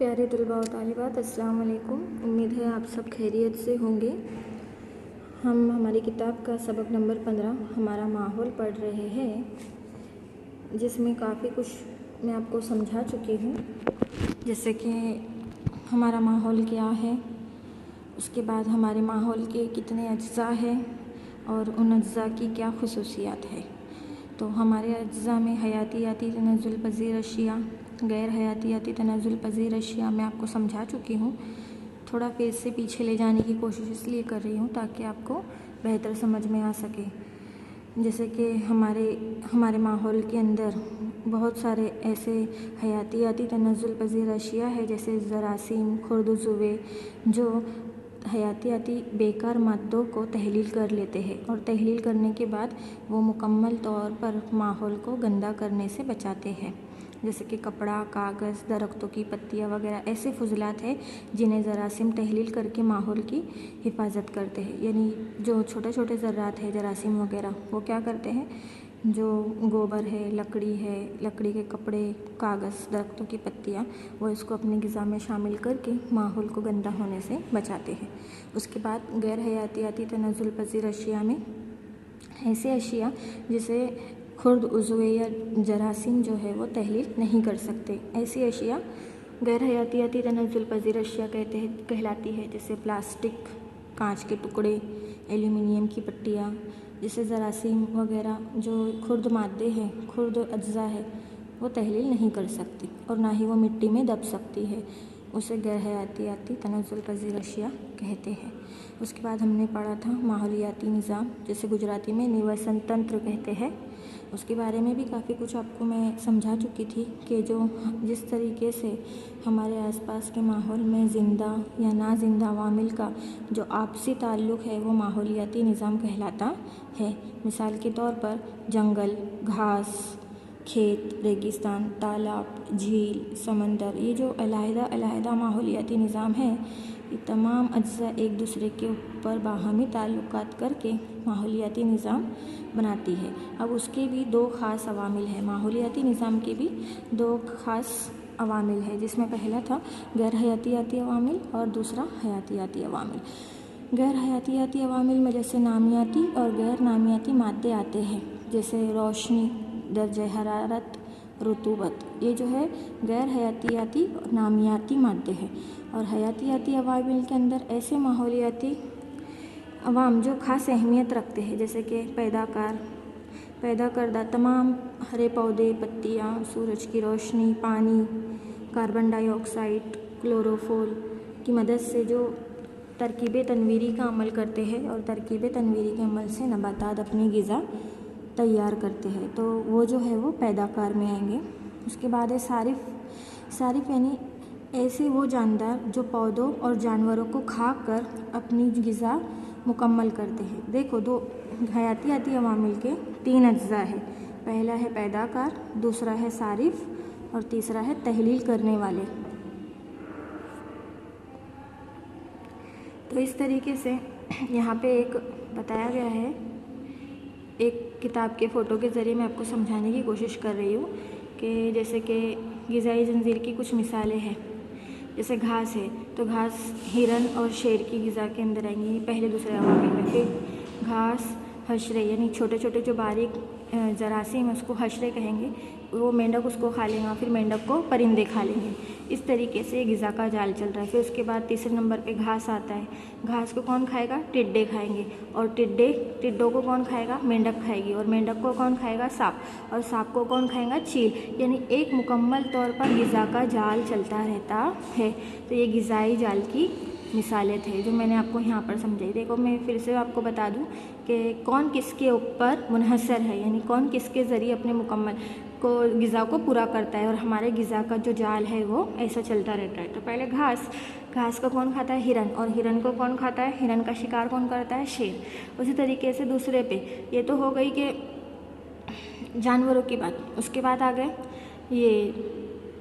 प्यारे तलबा और तालिबात, अस्सलाम वालेकुम। उम्मीद है आप सब खैरियत से होंगे। हम हमारी किताब का सबक नंबर 15 हमारा माहौल पढ़ रहे हैं, जिसमें काफ़ी कुछ मैं आपको समझा चुकी हूँ। जैसे कि हमारा माहौल क्या है, उसके बाद हमारे माहौल के कितने अज्जा हैं और उन अज्जा की क्या खुसूसियात है। तो हमारे अज्जा में हयातियाती तनज़्ज़ुल पज़ीर अशिया, गैर हयातियाती तनज़्ज़ुल पज़ीर अशिया मैं आपको समझा चुकी हूँ। थोड़ा फिर से पीछे ले जाने की कोशिश इसलिए कर रही हूँ ताकि आपको बेहतर समझ में आ सके। जैसे कि हमारे माहौल के अंदर बहुत सारे ऐसे हयातियाती तनज़्ज़ुल पज़ीर अशिया है, जैसे जरासीम, खुर्द-उज़्वे, जो हयातियाती बेकार मादों को तहलील कर लेते हैं और तहलील करने के बाद वो मुकम्मल तौर पर माहौल को गंदा करने से बचाते हैं। जैसे कि कपड़ा, कागज़, दरख्तों की पत्तियाँ वगैरह ऐसे फजलात हैं जिन्हें जरासीम तहलील करके माहौल की हिफाजत करते हैं। यानी जो छोटे छोटे ज़र्रात हैं जरासीम वगैरह, वो क्या करते हैं, जो गोबर है, लकड़ी के कपड़े, कागज़, दरख्तों की पत्तियाँ, वो इसको अपनी ग़िज़ा में शामिल करके माहौल को गंदा होने से बचाते हैं। उसके बाद गैर हयातियाती तनज़्ज़ुल पज़ीर अशिया में ऐसे अशिया जिसे खुर्द-उज़्वे या जरासीम जो है वो तहलील नहीं कर सकते, ऐसी अशिया गैर हयातियाती तनज़्ज़ुल पज़ीर अशिया कहलाती है। जैसे प्लास्टिक, कांच के टुकड़े, एल्यूमिनियम की पट्टियाँ, जिसे जरासीम वगैरह जो खुर्द मादे हैं, खुर्द अज्जा है, वो तहलील नहीं कर सकती और ना ही वो मिट्टी में दब सकती है। उसे गैर हयातियाती तनज़्ज़ुल पज़ीर अशिया कहते हैं। उसके बाद हमने पढ़ा था माहौलियाती निज़ाम, जिसे गुजराती में निवसन तंत्र कहते हैं। उसके बारे में भी काफ़ी कुछ आपको मैं समझा चुकी थी कि जिस तरीके से हमारे आसपास के माहौल में ज़िंदा या ना ज़िंदा अवामिल का जो आपसी ताल्लुक़ है वो माहौलियाती निज़ाम कहलाता है। मिसाल के तौर पर जंगल, घास, खेत, रेगिस्तान, तालाब, झील, समंदर, ये जो अलहदा माहौलियाती निज़ाम है, ये तमाम अज्जा एक दूसरे के ऊपर बाहमी ताल्लुकात करके माहौलियाती निज़ाम बनाती है। अब उसके भी दो ख़ास अवामिल हैं, माहौलियाती निज़ाम के भी दो ख़ास अवामिल है, जिसमें पहला था गैर हयातियाती अवामिल और दूसरा हयातियाती अवामिल। गैर हयातियाती अवामिल में जैसे नामियाती और गैर नामियाती मादे आते हैं, जैसे रोशनी, दर्जे हरारत, रुतूबत, ये जो है गैर हयातियाती और नामियाती मादे हैं। और हयातियाती अवामिल के अंदर ऐसे माहौलियाती अवाम जो ख़ास अहमियत रखते हैं, जैसे कि पैदा करदा तमाम हरे पौधे, पत्तियाँ, सूरज की रोशनी, पानी, कार्बन डाइऑक्साइड, क्लोरोफोल की मदद से जो तरकीब तनवीरी का अमल करते हैं और तरकीब तनवीरी के अमल से नबातात अपनी ग़िज़ा तैयार करते हैं, तो वो जो है वो पैदाकार में आएंगे। उसके बाद है सारिफ यानी ऐसे वो जानदार जो पौधों और जानवरों को खाकर अपनी ग़िज़ा मुकम्मल करते हैं। देखो, दो हयातियाती अवामिल के तीन अज्जा है, पहला है पैदाकार, दूसरा है सारिफ और तीसरा है तहलील करने वाले। तो इस तरीके से यहाँ पे एक बताया गया है, एक किताब के फ़ोटो के ज़रिए मैं आपको समझाने की कोशिश कर रही हूँ कि जैसे कि ग़िज़ाई ज़ंजीर की कुछ मिसालें हैं। जैसे घास है, तो घास हिरन और शेर की ग़िज़ा के अंदर आएंगी पहले दूसरे अवामिल में। फिर घास हशरे यानी छोटे छोटे जो बारीक जरासीम है उसको हशरे कहेंगे, वो मेंढक उसको खा लेगा, फिर मेंढक को परिंदे खा लेंगे। इस तरीके से ग़िज़ा का जाल चल रहा है। फिर उसके बाद तीसरे नंबर पे घास आता है। घास को कौन खाएगा? टिड्डे खाएंगे, और टिड्डों को कौन खाएगा? मेंढक खाएगी, और मेंढक को कौन खाएगा? सांप, और सांप को कौन खाएगा? चील। यानी एक मुकम्मल तौर पर ग़िज़ा का जाल चलता रहता है। तो ये ग़िज़ाई जाल की मिसालें थे जो मैंने आपको यहाँ पर समझाई। देखो, मैं फिर से आपको बता दूँ कि कौन किसके ऊपर मुनहसर है, यानी कौन किसके ज़रिए अपने मुकम्मल ग़िज़ा को पूरा करता है, और हमारे ग़िज़ा का जो जाल है वो ऐसा चलता रहता है। तो पहले घास को कौन खाता है? हिरन, और हिरन को कौन खाता है? हिरन का शिकार कौन करता है? शेर। उसी तरीके से दूसरे पे ये तो हो गई कि जानवरों की बात। उसके बाद आ गए ये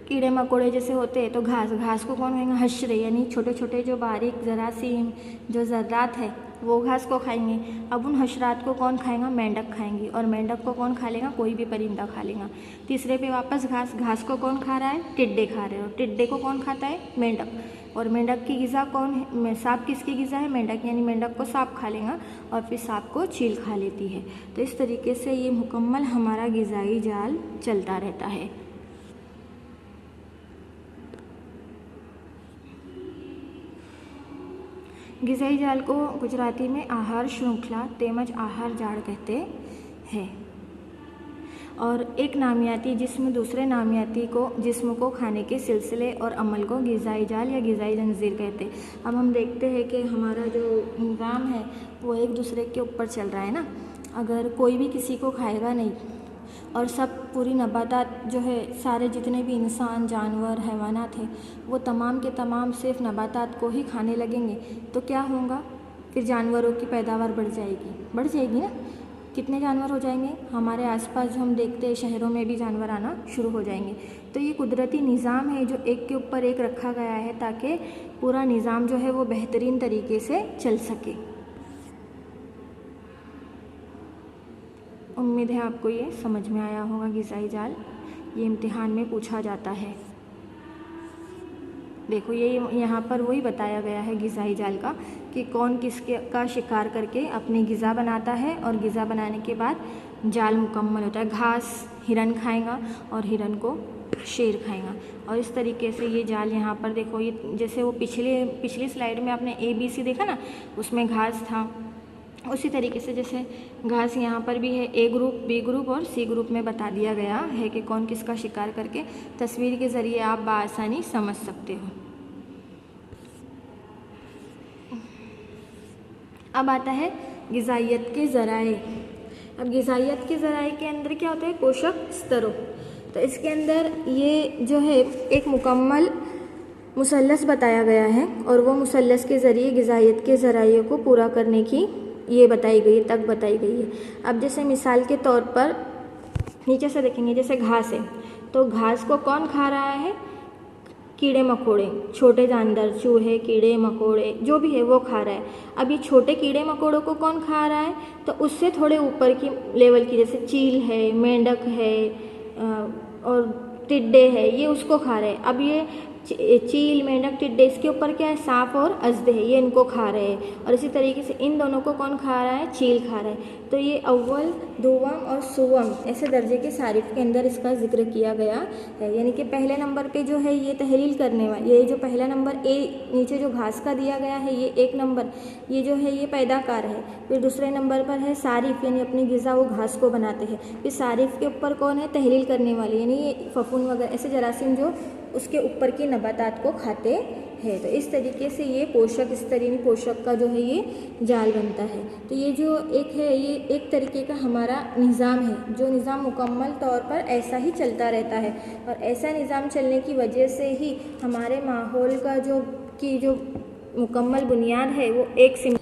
कीड़े मकोड़े जैसे होते हैं तो घास को कौन खाएंगे? हशरे, यानी छोटे छोटे जो बारीक जरासीम जो ज़र्रात है वो घास को खाएंगे। अब उन हशरात को कौन खाएगा? मेंढक खाएंगी। और मेंढक को कौन खा लेगा? कोई भी परिंदा खा लेगा। तीसरे पे वापस घास को कौन खा रहा है? टिड्डे खा रहे हैं। और टिड्डे को कौन खाता है? मेंढक। और मेंढक की ग़िज़ा कौन है? सांप किसकी ग़िज़ा है? मेंढक, यानी मेंढक को सांप खा लेगा और फिर सांप को चील खा लेती है। तो इस तरीके से ये मुकम्मल हमारा ग़िज़ाई जाल चलता रहता है। ग़िज़ाई जाल को गुजराती में आहार श्रृंखला तेमज आहार जाल कहते हैं। और एक नामियाती जिस्म दूसरे नामियाती जिस्म को खाने के सिलसिले और अमल को ग़िज़ाई जाल या ग़िज़ाई जंजीर कहते हैं। अब हम देखते हैं कि हमारा जो निज़ाम है वो एक दूसरे के ऊपर चल रहा है ना। अगर कोई भी किसी को खाएगा नहीं और सब पूरी नबातात जो है सारे जितने भी इंसान जानवर हैवानात हैं वो तमाम के तमाम सिर्फ नबातात को ही खाने लगेंगे तो क्या होगा? फिर जानवरों की पैदावार बढ़ जाएगी ना। कितने जानवर हो जाएंगे? हमारे आसपास जो हम देखते हैं शहरों में भी जानवर आना शुरू हो जाएंगे। तो ये कुदरती निज़ाम है जो एक के ऊपर एक रखा गया है ताकि पूरा निज़ाम जो है वो बेहतरीन तरीके से चल सके। उम्मीद है आपको ये समझ में आया होगा ग़िज़ाई जाल। ये इम्तिहान में पूछा जाता है। देखो ये यहाँ पर वही बताया गया है ग़िज़ाई जाल का कि कौन किसके का शिकार करके अपनी ग़िज़ा बनाता है और ग़िज़ा बनाने के बाद जाल मुकम्मल होता है। घास हिरन खाएगा और हिरन को शेर खाएगा। और इस तरीके से ये जाल यहाँ पर देखो, ये जैसे वो पिछली स्लाइड में आपने ABC देखा ना, उसमें घास था, उसी तरीके से जैसे घास यहाँ पर भी है। A ग्रुप, B ग्रुप और C ग्रुप में बता दिया गया है कि कौन किसका शिकार करके तस्वीर के ज़रिए आप बआसानी समझ सकते हो। अब आता है ग़िज़ाइयत के ज़राए। अब ग़िज़ाइयत के ज़राए के अंदर क्या होता है? पोषक स्तरों। तो इसके अंदर ये जो है एक मुकम्मल मुसल्लस बताया गया है और वो मुसल्लस के ज़रिए ग़िज़ाइयत के ज़राए को पूरा करने की ये बताई गई है। अब जैसे मिसाल के तौर पर नीचे से देखेंगे, जैसे घास है तो घास को कौन खा रहा है? कीड़े मकोड़े, छोटे जानवर, चूहे, कीड़े मकोड़े जो भी है वो खा रहा है। अब ये छोटे कीड़े मकोड़ों को कौन खा रहा है? तो उससे थोड़े ऊपर की लेवल की जैसे चील है, मेंढक है और टिड्डे है, ये उसको खा रहे हैं। अब ये चील, मेंढक, टिड्डे, इसके ऊपर क्या है? सांप और अजदे है, ये इनको खा रहे हैं। और इसी तरीके से इन दोनों को कौन खा रहा है? चील खा रहा है। तो ये अव्वल, दुवम और सुवम ऐसे दर्जे के सारिफ के अंदर इसका जिक्र किया गया है। यानी कि पहले नंबर पे जो है ये तहलील करने वाला, ये जो पहला नंबर A नीचे जो घास का दिया गया है ये एक नंबर, ये जो है ये पैदाकार है। फिर दूसरे नंबर पर है सारिफ, यानी अपनी ग़िज़ा वो घास को बनाते हैं। फिर सारिफ के ऊपर कौन है? तहलील करने वाले, यानी ये फफूंद वगैरह ऐसे जरासीम जो उसके ऊपर की नबातात को खाते हैं। तो इस तरीके से ये पोषक स्तर यानी पोषक का जो है ये जाल बनता है। तो ये जो एक है ये एक तरीके का हमारा निज़ाम है जो निज़ाम मुकम्मल तौर पर ऐसा ही चलता रहता है। और ऐसा निज़ाम चलने की वजह से ही हमारे माहौल का जो मुकम्मल बुनियाद है वो एक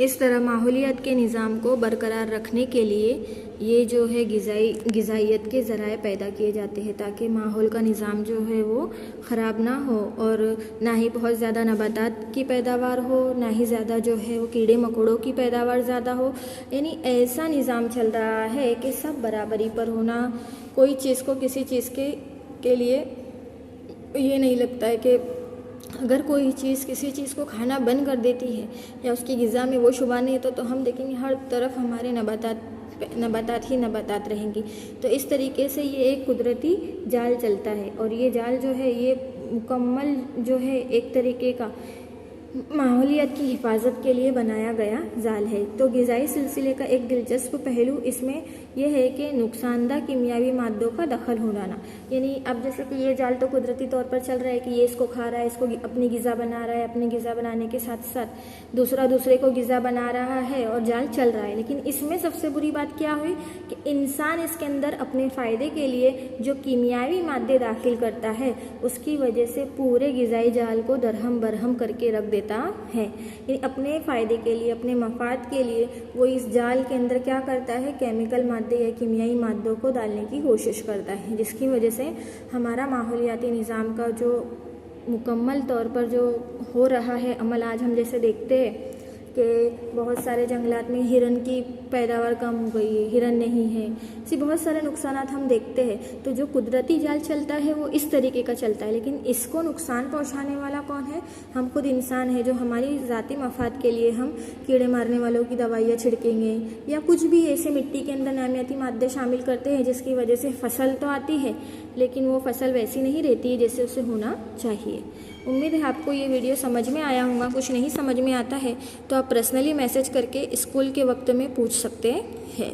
इस तरह माहौलियत के निज़ाम को बरकरार रखने के लिए ये जो है ग़िज़ाइयत के ज़राए पैदा किए जाते हैं ताकि माहौल का निज़ाम जो है वो ख़राब ना हो और ना ही बहुत ज़्यादा नबातात की पैदावार हो, ना ही ज़्यादा जो है वो कीड़े मकोड़ों की पैदावार ज़्यादा हो। यानी ऐसा निज़ाम चल रहा है कि सब बराबरी पर होना, कोई चीज़ को किसी चीज़ के लिए ये नहीं लगता है कि अगर कोई चीज़ किसी चीज़ को खाना बंद कर देती है या उसकी ग़िज़ा में वो शुबा नहीं है तो हम देखेंगे हर तरफ हमारे नबातात ही नबातात रहेंगी। तो इस तरीके से ये एक कुदरती जाल चलता है और ये जाल जो है ये मुकम्मल जो है एक तरीके का माहौलियत की हिफाजत के लिए बनाया गया जाल है। तो ग़िज़ाई सिलसिले का एक दिलचस्प पहलू इसमें यह है कि नुकसानदा कीमियावी मादों का दखल हो जाना। यानी अब जैसे कि ये जाल तो कुदरती तौर पर चल रहा है कि ये इसको खा रहा है, इसको अपनी ग़िज़ा बना रहा है, अपनी ग़िज़ा बनाने के साथ साथ दूसरे को ग़िज़ा बना रहा है और जाल चल रहा है। लेकिन इसमें सबसे बुरी बात क्या हुई कि इंसान इसके अंदर अपने फ़ायदे के लिए जो कीमियावी मादे दाखिल करता है उसकी वजह से पूरे ग़िज़ाई जाल को दरहम बरहम करके रख देता है। यानी अपने फ़ायदे के लिए, अपने मफाद के लिए वो इस जाल के अंदर क्या करता है? केमिकल मादे मादे या कीमियाई मादों को डालने की कोशिश करता है, जिसकी वजह से हमारा माहौलियाती निज़ाम का जो मुकम्मल तौर पर जो हो रहा है अमल, आज हम जैसे देखते हैं कि बहुत सारे जंगलात में हिरन की पैदावार कम हो गई है, हिरन नहीं है, ऐसे बहुत सारे नुकसानात हम देखते हैं। तो जो कुदरती जाल चलता है वो इस तरीके का चलता है, लेकिन इसको नुकसान पहुंचाने वाला कौन है? हम खुद इंसान है, जो हमारी ज़ाती मफाद के लिए हम कीड़े मारने वालों की दवाइयाँ छिड़केंगे या कुछ भी ऐसे मिट्टी के अंदर नामियाती मादे शामिल करते हैं जिसकी वजह से फसल तो आती है लेकिन वो फसल वैसी नहीं रहती जैसे उसे होना चाहिए। उम्मीद है आपको ये वीडियो समझ में आया होगा। कुछ नहीं समझ में आता है तो आप पर्सनली मैसेज करके स्कूल के वक्त में पूछ सकते हैं।